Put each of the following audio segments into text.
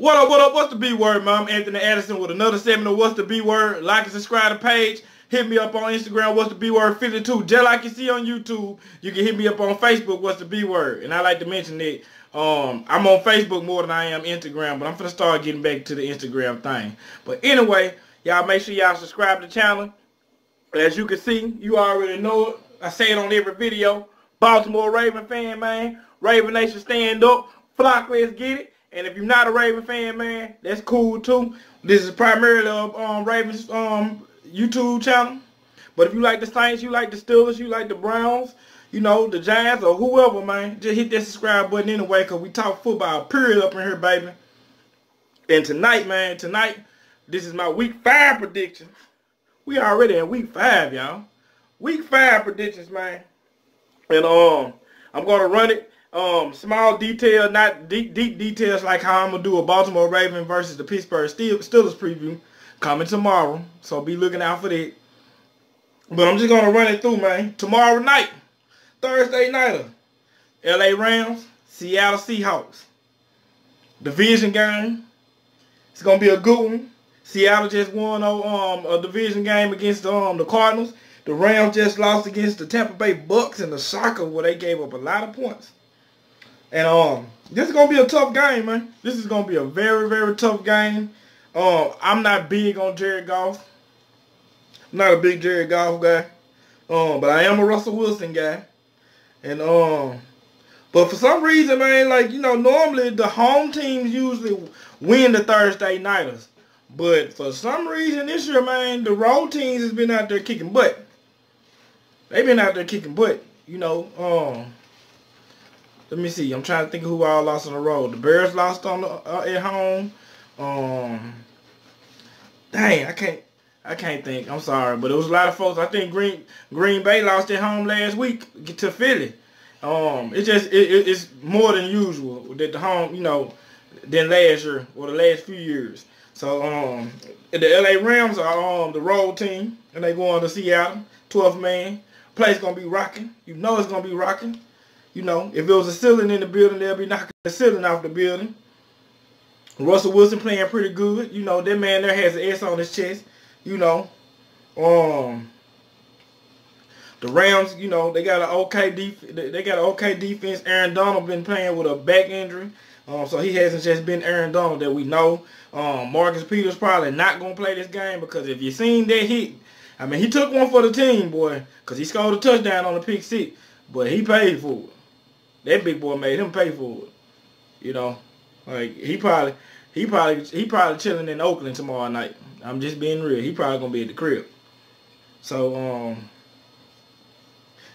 What up, what up, what's the B word, man? I'm Anthony Addison with another segment of What's the B word. Like and subscribe to the page. Hit me up on Instagram, What's the B word 52. Just like you see on YouTube, you can hit me up on Facebook, What's the B word. And I like to mention that I'm on Facebook more than I am Instagram, but I'm finna start getting back to the Instagram thing. But anyway, y'all make sure y'all subscribe to the channel. As you can see, you already know it. I say it on every video. Baltimore Raven fan, man. Raven Nation stand up. Flock, let's get it. And if you're not a Raven fan, man, that's cool too. This is primarily Ravens YouTube channel. But if you like the Saints, you like the Steelers, you like the Browns, you know, the Giants or whoever, man, just hit that subscribe button anyway, because we talk football, period, up in here, baby. And tonight, man, this is my week 5 prediction. We already in week 5, y'all. Week 5 predictions, man. And I'm gonna run it. Small detail, not deep details, like how I'm gonna do a Baltimore Ravens versus the Pittsburgh Steelers preview coming tomorrow. So be looking out for that. But I'm just gonna run it through, man. Tomorrow night, Thursday nighter, LA Rams, Seattle Seahawks. Division game. It's gonna be a good one. Seattle just won a division game against the Cardinals. The Rams just lost against the Tampa Bay Bucks in the soccer where they gave up a lot of points. And this is going to be a tough game, man. This is going to be a very, very tough game. I'm not big on Jared Goff. I'm not a big Jared Goff guy. But I am a Russell Wilson guy. And but for some reason, man, like, you know, normally the home teams usually win the Thursday nighters. But for some reason this year, man, the road teams has been out there kicking butt. They've been out there kicking butt, you know. Let me see. I'm trying to think of who all lost on the road. The Bears lost on at home. Dang, I can't think. I'm sorry, but it was a lot of folks. I think Green Bay lost at home last week to Philly. It's more than usual that the home, you know, than last year or the last few years. So the LA Rams are the road team, and they going to Seattle, 12th man. Place gonna be rocking. You know it's gonna be rocking. You know, if it was a ceiling in the building, they'll be knocking the ceiling off the building. Russell Wilson playing pretty good. You know, that man there has an S on his chest. You know, the Rams, you know, they got an okay defense. Aaron Donald been playing with a back injury, so he hasn't just been Aaron Donald that we know. Marcus Peters probably not gonna play this game because if you seen that hit, I mean, he took one for the team, boy, because he scored a touchdown on the pick six, but he paid for it. That big boy made him pay for it. You know, like he probably chilling in Oakland tomorrow night. I'm just being real. He probably gonna be at the crib. So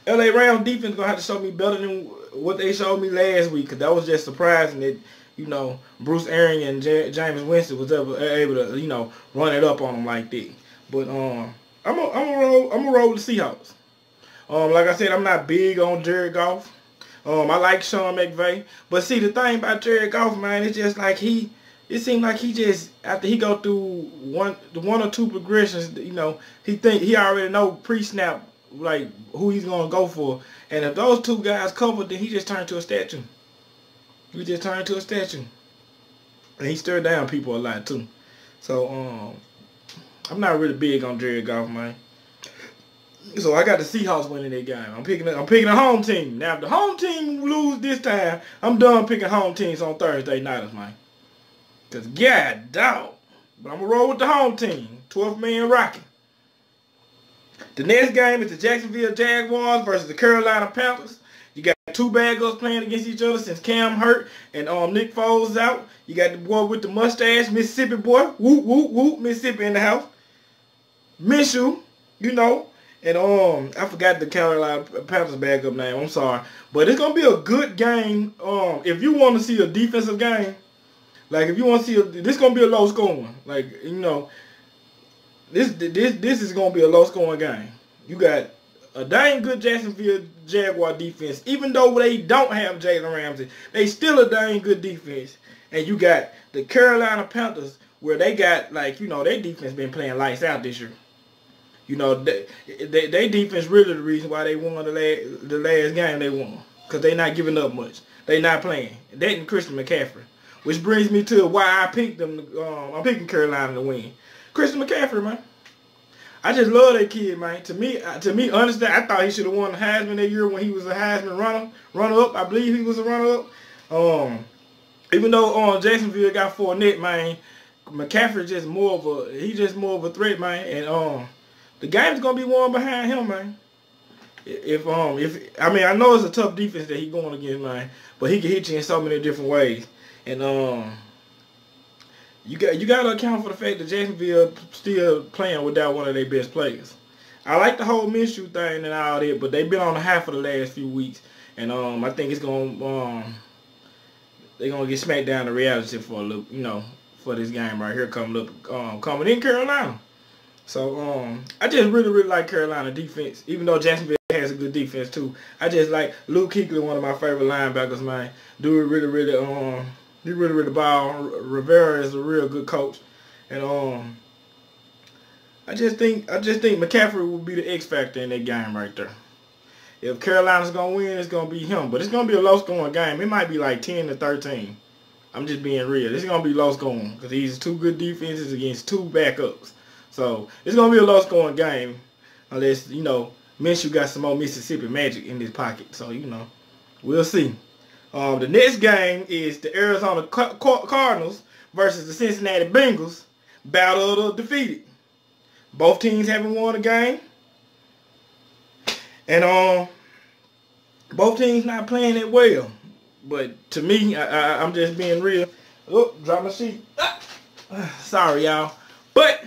LA Rams defense gonna have to show me better than what they showed me last week, because that was just surprising that, you know, Bruce Arians and James Winston was ever able to, you know, run it up on them like that. But I'm gonna roll the Seahawks. Like I said, I'm not big on Jared Goff. I like Sean McVay. But see, the thing about Jared Goff, man, it's just like it seems like he just, after he go through one or two progressions, you know, he already know pre-snap, like, who he's going to go for. And if those two guys cover, then he just turned to a statue. He just turned to a statue. And he stirred down people a lot, too. So, I'm not really big on Jared Goff, man. So I got the Seahawks winning that game. I'm picking a home team. Now if the home team lose this time, I'm done picking home teams on Thursday nighters, man. Cause god dog. But I'm gonna roll with the home team. 12th man rocking. The next game is the Jacksonville Jaguars versus the Carolina Panthers. You got two bad girls playing against each other since Cam hurt and Nick Foles out. You got the boy with the mustache, Mississippi boy. Whoop, whoop, whoop. Mississippi in the house. Minshew, you know. And I forgot the Carolina Panthers backup name. I'm sorry. But it's going to be a good game. If you want to see a defensive game, like if you want to see this going to be a low scoring. Like, you know, this is going to be a low scoring game. You got a dang good Jacksonville Jaguar defense. Even though they don't have Jalen Ramsey, they still a dang good defense. And you got the Carolina Panthers where they got, like, you know, their defense been playing lights out this year. You know, they defense really the reason why they won the last game they won. Because they not giving up much. They not playing. That and Christian McCaffrey. which brings me to why I picked them. I'm picking Carolina to win. Christian McCaffrey, man. I just love that kid, man. To me, honestly, I thought he should have won the Heisman that year when he was a Heisman runner-up. I believe he was a runner-up. Even though Jacksonville got Fournette, man, McCaffrey just more of a threat, man. And the game's gonna be won behind him, man. If I mean, I know it's a tough defense that he's going against, man, but he can hit you in so many different ways. And you got to account for the fact that Jacksonville still playing without one of their best players. I like the whole Minshew thing and all that, but they've been on the high for the last few weeks, and I think it's gonna they're gonna get smacked down to reality for a little, for this game right here coming in Carolina. So I just really like Carolina defense, even though Jacksonville has a good defense too. I just like Luke Kuechly, one of my favorite linebackers, man. Dude really ball. Rivera is a real good coach, and I just think McCaffrey will be the X factor in that game right there. If Carolina's gonna win, it's gonna be him, but it's gonna be a low scoring game. It might be like 10-13. I'm just being real. It's gonna be low scoring because these two good defenses against two backups. So it's gonna be a low scoring game unless Minshew got some more Mississippi magic in his pocket. So we'll see. The next game is the Arizona Cardinals versus the Cincinnati Bengals. Battle of the defeated. Both teams haven't won a game. And both teams not playing that well. But to me, I'm just being real. Oh, drop my sheet. Sorry, y'all. But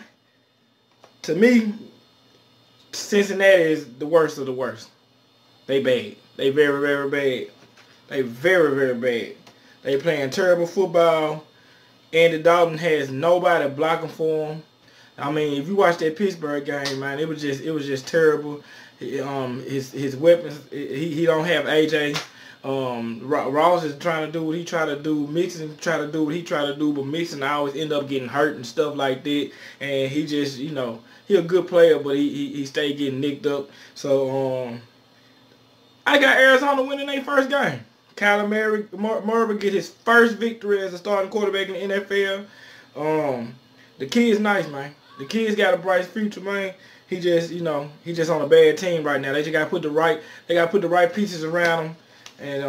to me, Cincinnati is the worst of the worst. They bad. They very, very bad. They very, very bad. They playing terrible football. Andy Dalton has nobody blocking for him. I mean, if you watch that Pittsburgh game, man, it was just terrible. His weapons, he don't have AJ. Ross is trying to do what he try to do. Mixon try to do what he try to do, but Mixon always end up getting hurt and stuff like that. And he just, he a good player, but he stay getting nicked up. So I got Arizona winning their first game. Kyler Murray get his first victory as a starting quarterback in the NFL. The kid's nice, man. The kid's got a bright future, man. He just, he just on a bad team right now. They just got to put the right pieces around him. And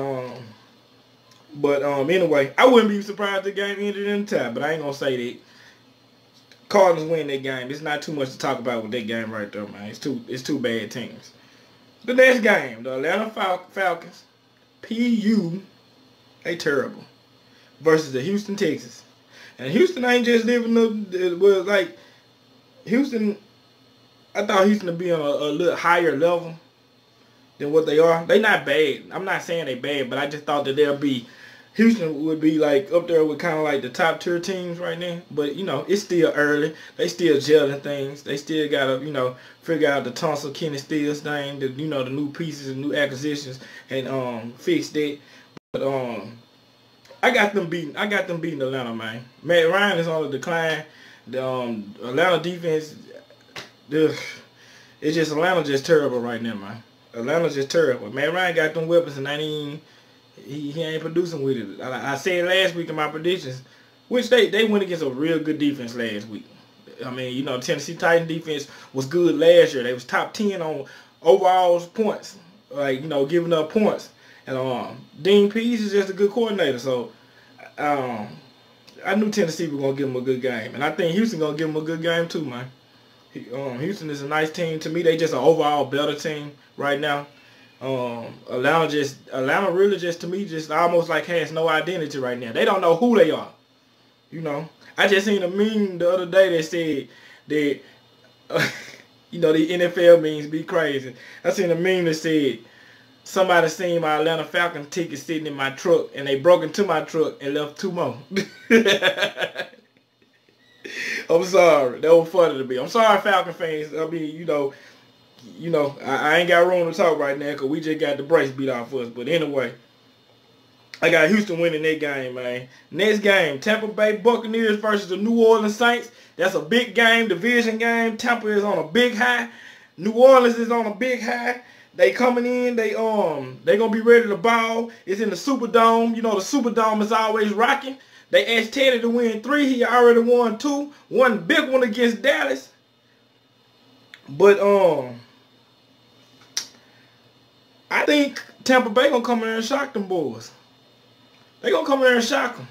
anyway, I wouldn't be surprised if the game ended in time, but I ain't gonna say that. Cardinals win that game. It's not too much to talk about with that game right there, man. It's two bad teams. The next game, the Atlanta Falcons, PU, they terrible, versus the Houston Texans. And Houston ain't just living up. Houston, I thought Houston would be on a little higher level than what they are. They not bad. I'm not saying they bad, but I just thought that Houston would be like up there with kind of like the top tier teams right now. But it's still early. They still gelling things. They still gotta figure out the Tunsil Kenny Stills thing, the new pieces and new acquisitions, and fix that. But I got them beating Atlanta, man. Matt Ryan is on the decline. The Atlanta defense, it's just Atlanta just terrible right now, man. Atlanta's just terrible. Matt Ryan got them weapons and he ain't producing with it. I said last week in my predictions, which they went against a real good defense last week. I mean, Tennessee Titans defense was good last year. They was top 10 on overall points, giving up points. And Dean Pease is just a good coordinator. So I knew Tennessee was gonna give him a good game, and I think Houston gonna give him a good game too, man. Houston is a nice team. To me, they just an overall better team right now. Atlanta really just, to me, just almost like has no identity right now. They don't know who they are. I just seen a meme the other day that said that, the NFL memes be crazy. I seen a meme that said, somebody seen my Atlanta Falcons ticket sitting in my truck, and they broke into my truck and left 2 more. I'm sorry. That was funny to me. I'm sorry, Falcon fans. I mean, I ain't got room to talk right now because we just got the brace beat off us. But anyway, I got Houston winning that game, man. Next game, Tampa Bay Buccaneers versus the New Orleans Saints. That's a big game, division game. Tampa is on a big high. New Orleans is on a big high. They coming in. They gonna be ready to ball. It's in the Superdome. The Superdome is always rocking. They asked Teddy to win 3. He already won 2. One big one against Dallas. But I think Tampa Bay gonna come in there and shock them boys. They gonna come in there and shock them.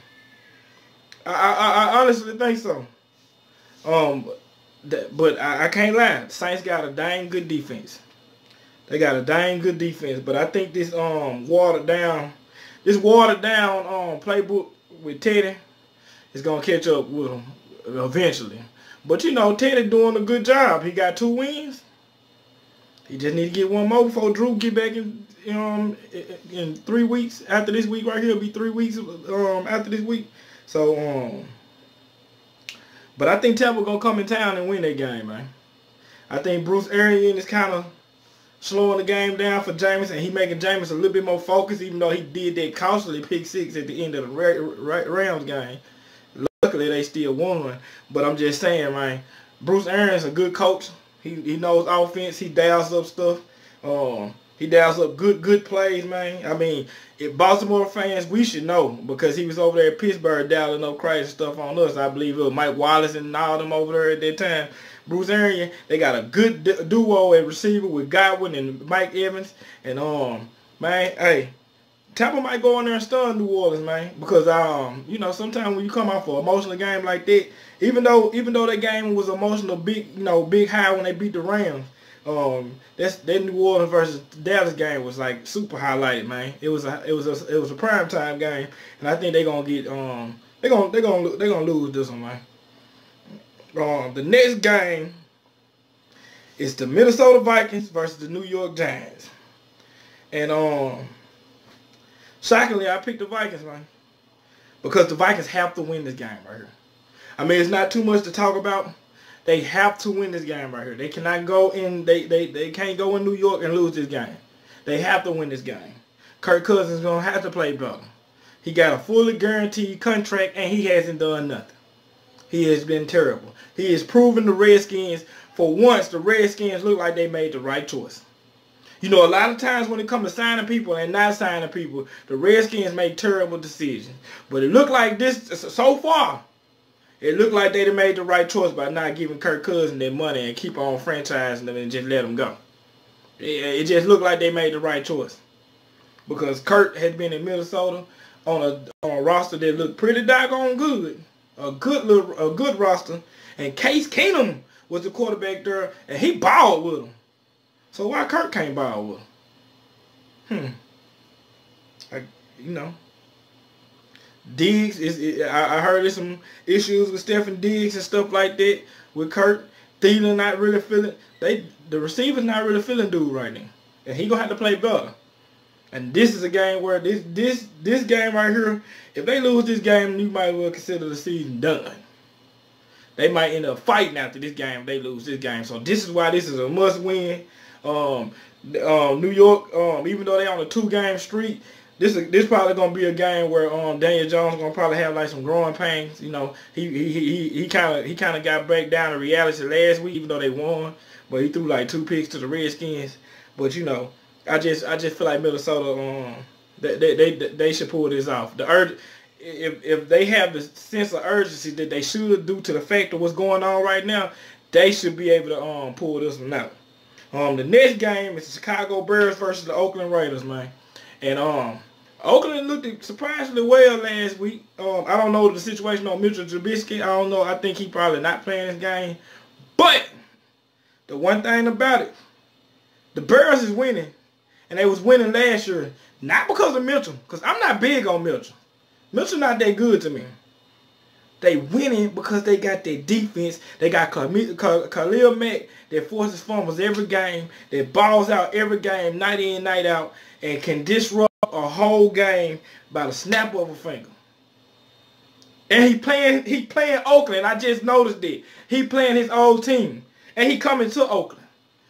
I honestly think so. But I can't lie. The Saints got a dang good defense. They got a dang good defense. But I think this watered down playbook with Teddy is gonna catch up with him eventually. But you know, Teddy doing a good job. He got 2 wins. He just need to get one more before Drew get back in 3 weeks. After this week right here, it'll be 3 weeks after this week. So but I think Tampa gonna come in town and win that game, man. I think Bruce Arians is kind of slowing the game down for Jameis, and he making Jameis a little bit more focused, even though he did that costly pick 6 at the end of the Rams game. Luckily, they still won. But I'm just saying, man, Bruce Arians is a good coach. He knows offense. He dials up stuff. He dials up good plays, man. I mean, if Baltimore fans, we should know, because he was over there at Pittsburgh dialing up crazy stuff on us. I believe it was Mike Wallace and all them over there at that time. Bruce Arians, they got a good duo at receiver with Godwin and Mike Evans. And man, hey, Tampa might go in there and stun New Orleans, man, because you know, sometimes when you come out for an emotional game like that, even though that game was emotional, big high when they beat the Rams, that New Orleans versus Dallas game was like super highlighted, man. It was a primetime game, and I think they're gonna get they're gonna lose this one, man. The next game is the Minnesota Vikings versus the New York Giants, and shockingly, I picked the Vikings, man, because the Vikings have to win this game right here. I mean, it's not too much to talk about. They have to win this game right here. They cannot go in. They can't go in New York and lose this game. They have to win this game. Kirk Cousins is gonna have to play better. He got a fully guaranteed contract, and he hasn't done nothing. He has been terrible. He has proven the Redskins, for once, the Redskins look like they made the right choice. You know, a lot of times when it comes to signing people and not signing people, the Redskins make terrible decisions. But it looked like this, so far, it looked like they made the right choice by not giving Kirk Cousins their money and keep on franchising them and just let them go. It just looked like they made the right choice. Because Kirk had been in Minnesota on a roster that looked pretty doggone good. A good roster. And Case Keenum was the quarterback there, and he balled with him. So why Kirk can't ball with him? You know. Diggs I heard there's some issues with Stephen Diggs and stuff like that with Kirk. Thielen not really feeling. The receiver's not really feeling dude right now, and he gonna have to play better. And this is a game where this game right here, if they lose this game, you might well consider the season done. They might end up fighting after this game if they lose this game. So this is why this is a must win. New York, even though they're on a 2-game streak, this probably gonna be a game where Daniel Jones gonna probably have like some growing pains. You know, he kind of got back down to reality last week, even though they won, but he threw like 2 picks to the Redskins. But you know, I just feel like Minnesota, they should pull this off. If they have the sense of urgency that they should due to the fact of what's going on right now, they should be able to pull this one out. The next game is the Chicago Bears versus the Oakland Raiders, man. And Oakland looked surprisingly well last week. I don't know the situation on Mitchell Trubisky. I don't know. I think he probably not playing this game. But the one thing about it, the Bears is winning. And they was winning last year. Not because of Mitchell. Because I'm not big on Mitchell. Mitchell not that good to me. They winning because they got their defense. They got Khalil Mack that forces fumbles every game. That balls out every game, night in, night out. And can disrupt a whole game by the snap of a finger. And he playing Oakland. I just noticed it. He playing his old team. And he coming to Oakland.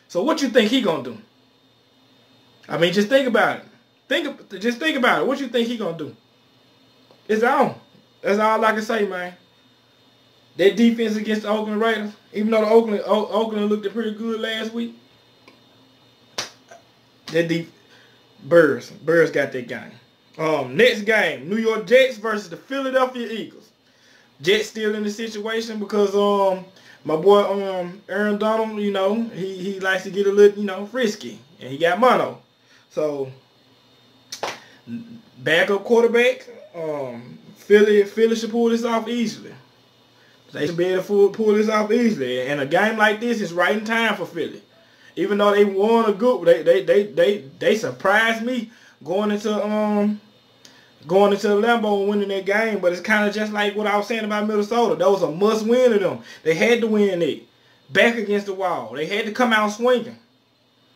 So what you think he gonna do? I mean, just think about it. Just think about it. What you think he gonna do? It's on. That's all I can say, man. That defense against the Oakland Raiders, even though the Oakland looked pretty good last week, that Bears got that game. Next game, New York Jets versus the Philadelphia Eagles. Jets still in the situation because my boy Aaron Donald, you know, he likes to get a little, you know, frisky, and he got mono. So backup quarterback, Philly should pull this off easily. They should be able to pull this off easily. And a game like this is right in time for Philly. Even though they won a good, they surprised me going into Lambeau and winning that game. But it's kind of just like what I was saying about Minnesota. That was a must win to them. They had to win it. Back against the wall. They had to come out swinging.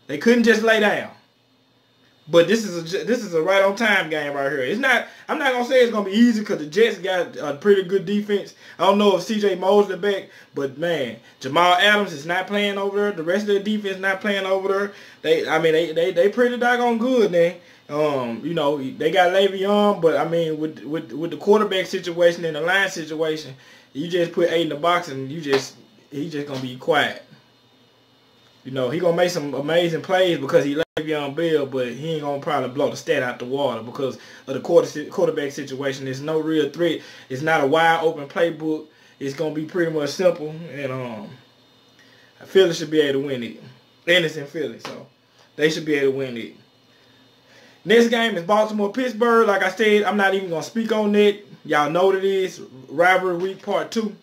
They couldn't just lay down. But this is a right on time game right here. It's not. I'm not gonna say it's gonna be easy because the Jets got a pretty good defense. I don't know if C.J. Mosley back, but man, Jamal Adams is not playing over there. The rest of the defense not playing over there. They pretty doggone good, man. You know, they got Le'Veon, but I mean with the quarterback situation and the line situation, you just put 8 in the box and he's just gonna be quiet. You know, he gonna make some amazing plays because he Le'Veon Bell, but he ain't gonna probably blow the stat out the water because of the quarterback situation. There's no real threat. It's not a wide open playbook. It's gonna be pretty much simple, and Philly should be able to win it. And it's in Philly, so they should be able to win it. Next game is Baltimore-Pittsburgh. Like I said, I'm not even gonna speak on that. Y'all know what it is. Rivalry week part 2.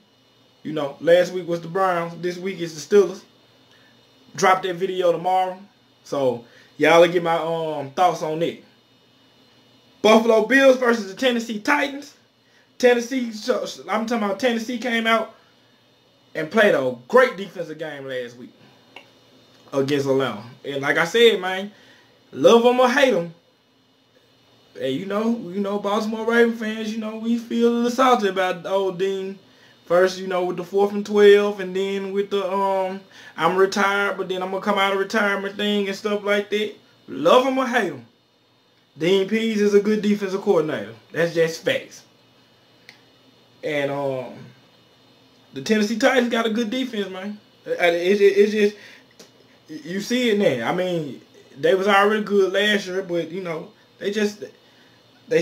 You know, last week was the Browns. This week is the Steelers. Drop that video tomorrow. So y'all will get my thoughts on it. Buffalo Bills versus the Tennessee Titans. I'm talking about Tennessee came out and played a great defensive game last week against Atlanta. And like I said, man, love them or hate them. And you know, Baltimore Raven fans, you know, we feel a little salty about old Dean. First, you know, with the 4th and 12, and then with the I'm retired, but then I'm gonna come out of retirement thing and stuff like that. Love him or hate him, Dean Pease is a good defensive coordinator. That's just facts. And the Tennessee Titans got a good defense, man. It's just you see it now. I mean, they was already good last year, but you know, they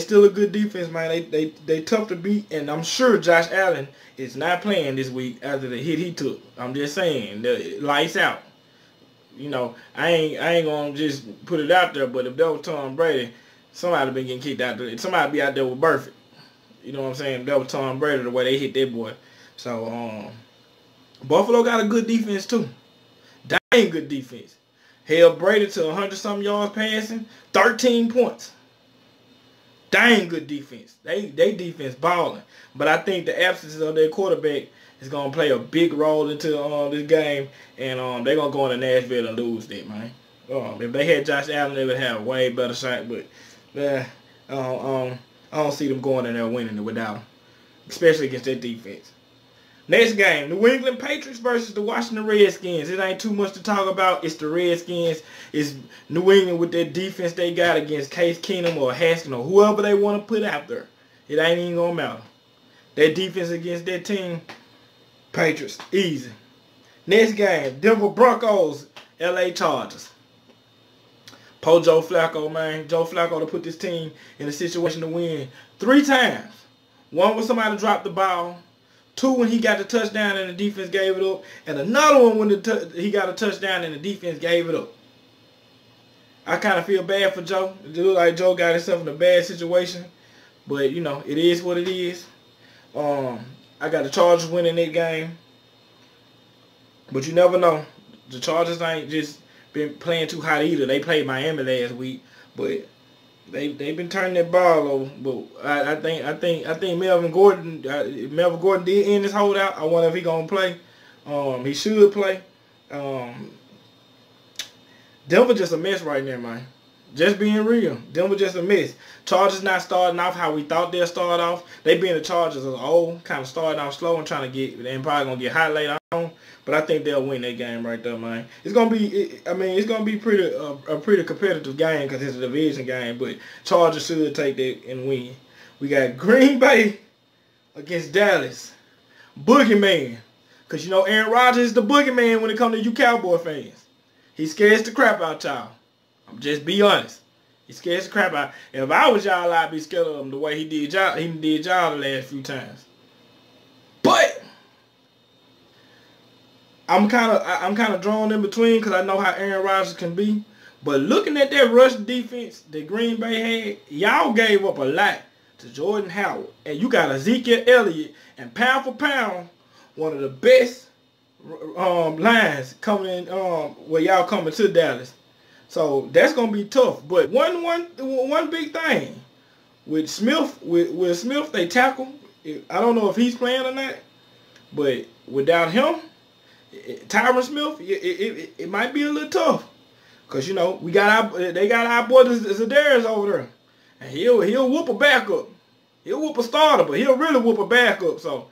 still a good defense, man. They tough to beat, and I'm sure Josh Allen is not playing this week after the hit he took. I'm just saying, the lights out. You know, I ain't gonna just put it out there, but if that was Tom Brady, somebody been getting kicked out there. Somebody be out there with Burfict. You know what I'm saying? If that was Tom Brady, the way they hit that boy. So Buffalo got a good defense too. Dang good defense. Held Brady to 100-something yards passing, 13 points. Dang good defense. They defense balling. But I think the absence of their quarterback is going to play a big role into this game. And they're going to go into Nashville and lose that, man. If they had Josh Allen, they would have a way better shot. But I don't see them going in there winning it without him. Especially against their defense. Next game, New England Patriots versus the Washington Redskins. It ain't too much to talk about. It's the Redskins. It's New England with that defense they got against Case Keenum or Haskins or whoever they want to put out there. It ain't even going to matter. That defense against that team, Patriots, easy. Next game, Denver Broncos, LA Chargers. Poor Joe Flacco, man. Joe Flacco to put this team in a situation to win 3 times. One when somebody dropped the ball. 2 when he got the touchdown and the defense gave it up. And another one when he got a touchdown and the defense gave it up. I kind of feel bad for Joe. It looks like Joe got himself in a bad situation. But, you know, it is what it is. I got the Chargers winning that game. But you never know. The Chargers ain't just been playing too hot either. They played Miami last week. But they've been turning that ball over. But I think Melvin Gordon did end his holdout. I wonder if he gonna play. He should play. Denver just a mess right now, man. Just being real. Denver just a mess. Chargers not starting off how we thought they'll start off. They being the Chargers as old, kind of starting off slow and trying to get, and probably gonna get hot later on. But I think they'll win that game right there, man. It's gonna be, it's gonna be a pretty competitive game because it's a division game. But Chargers should take that and win. We got Green Bay against Dallas. Boogeyman, because you know Aaron Rodgers is the boogeyman when it comes to you Cowboy fans. He scares the crap out y'all. I'm just be honest. He scares the crap out. If I was y'all, I'd be scared of him the way he did y'all. He did y'all the last few times. But I'm kind of drawn in between because I know how Aaron Rodgers can be. But looking at that rush defense that Green Bay had, y'all gave up a lot to Jordan Howard. And you got Ezekiel Elliott, and pound for pound, one of the best lines coming in where y'all coming to Dallas. So that's gonna be tough. But one big thing with Smith, with Smith, they tackle. I don't know if he's playing or not, but without him, Tyron Smith, it might be a little tough. Cause you know they got our boy Zadarius over there, and he'll whoop a backup. He'll whoop a starter, but he'll really whoop a backup. So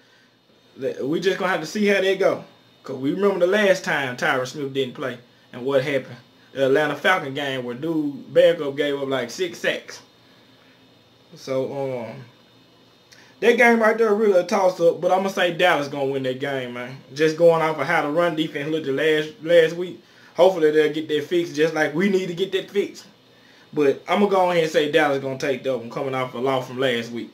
we just gonna have to see how they go. Cause we remember the last time Tyron Smith didn't play and what happened. The Atlanta Falcon game where dude backup gave up like 6 sacks. So that game right there really a toss up, but I'm gonna say Dallas gonna win that game, man. Just going off of how the run defense looked last week. Hopefully they'll get that fixed just like we need to get that fixed. But I'm going to go ahead and say Dallas going to take that one coming off a loss from last week.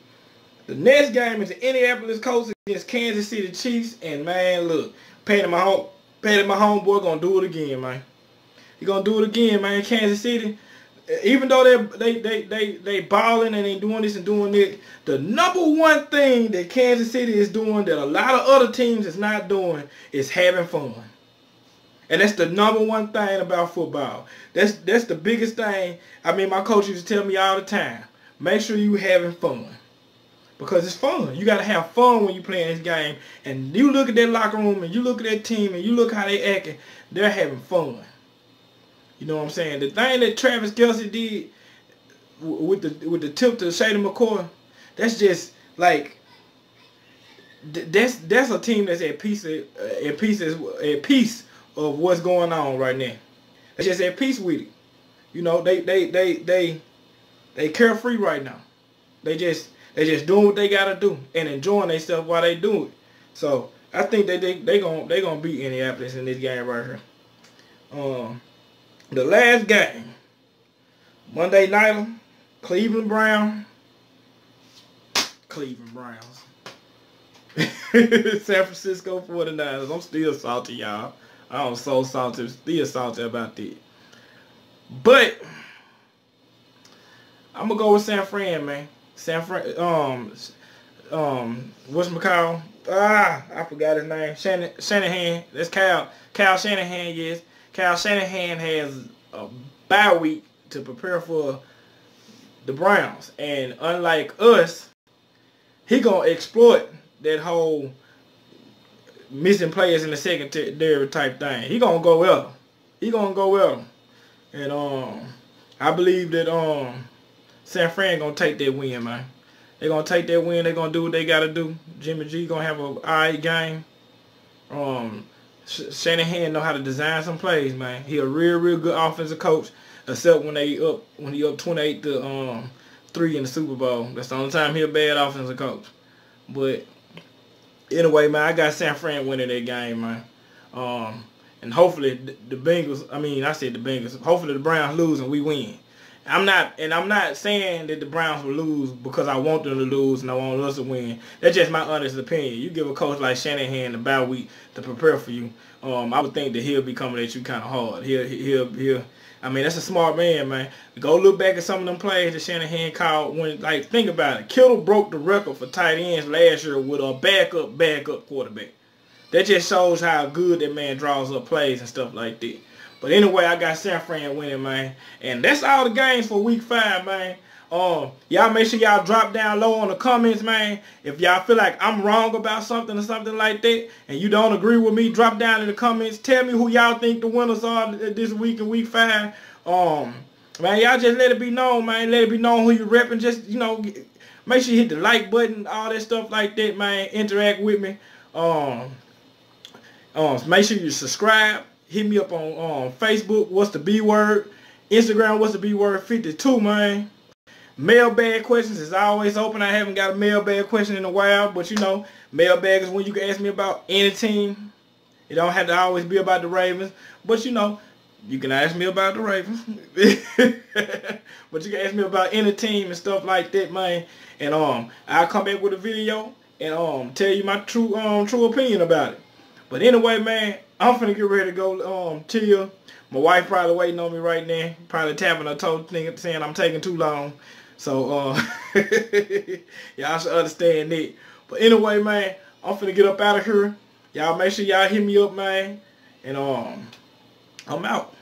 The next game is the Indianapolis Colts against Kansas City Chiefs. And, man, look, Patty Mahomes going to do it again, man. He going to do it again, man. Kansas City, even though they balling and they doing this and doing it, the number one thing that Kansas City is doing that a lot of other teams is not doing is having fun. And that's the number one thing about football. That's the biggest thing. I mean, my coach used to tell me all the time, make sure you having fun. Because it's fun. You got to have fun when you playing this game. And you look at that locker room and you look at that team and you look how they acting, they're having fun. You know what I'm saying? The thing that Travis Kelce did with the tip to Shady McCoy, that's just like that's a team that's at peace of what's going on right now. They just at peace with it. You know, they carefree right now. They just doing what they gotta do and enjoying themselves while they do it. So I think they gonna beat Indianapolis in this game right here. The last game, Monday night, Cleveland Browns. San Francisco 49ers. I'm still salty, y'all. I'm so salty, still salty about that. But I'm gonna go with San Fran, man. Whatchamacallit? I forgot his name. Shanahan. That's Kyle Shanahan, yes. Kyle Shanahan has a bye week to prepare for the Browns. And unlike us, he gonna exploit that whole missing players in the secondary type thing. He gonna go with him. And I believe that San Fran gonna take that win, man. They gonna take that win. They gonna do what they gotta do. Jimmy G gonna have a alright game. Shanahan know how to design some plays, man. He a real good offensive coach, except when he up 28-3 in the Super Bowl. That's the only time he a bad offensive coach. But anyway, man, I got San Fran winning that game, man. And hopefully the Bengals, hopefully the Browns lose and we win. I'm not saying that the Browns will lose because I want them to lose and I want us to win. That's just my honest opinion. You give a coach like Shanahan the bye week to prepare for you. I would think that he'll be coming at you kind of hard. That's a smart man. Go look back at some of them plays that Shanahan called when, like, think about it. Kittle broke the record for tight ends last year with a backup quarterback. That just shows how good that man draws up plays and stuff like that. But anyway, I got San Fran winning, man. And that's all the games for week 5, man. Y'all make sure y'all drop down low on the comments, man. If y'all feel like I'm wrong about something or something like that, and you don't agree with me, drop down in the comments. Tell me who y'all think the winners are this week in week 5. Man, y'all just let it be known, man. Let it be known who you repping. Just, make sure you hit the like button, all that stuff like that, man. Interact with me. Make sure you subscribe. Hit me up on Facebook, What's the B Word? Instagram, What's the B Word 52, man. Mailbag questions is always open. I haven't got a mailbag question in a while, but mailbag is when you can ask me about any team. It don't have to always be about the Ravens, but You can ask me about the Ravens. But you can ask me about any team and stuff like that, man. And I'll come back with a video and tell you my true opinion about it. But anyway, man, I'm finna get ready to go chill. My wife probably waiting on me right now. Probably tapping her toe saying I'm taking too long. So y'all should understand that. But anyway, man, I'm finna get up out of here. Y'all make sure y'all hit me up, man. And I'm out.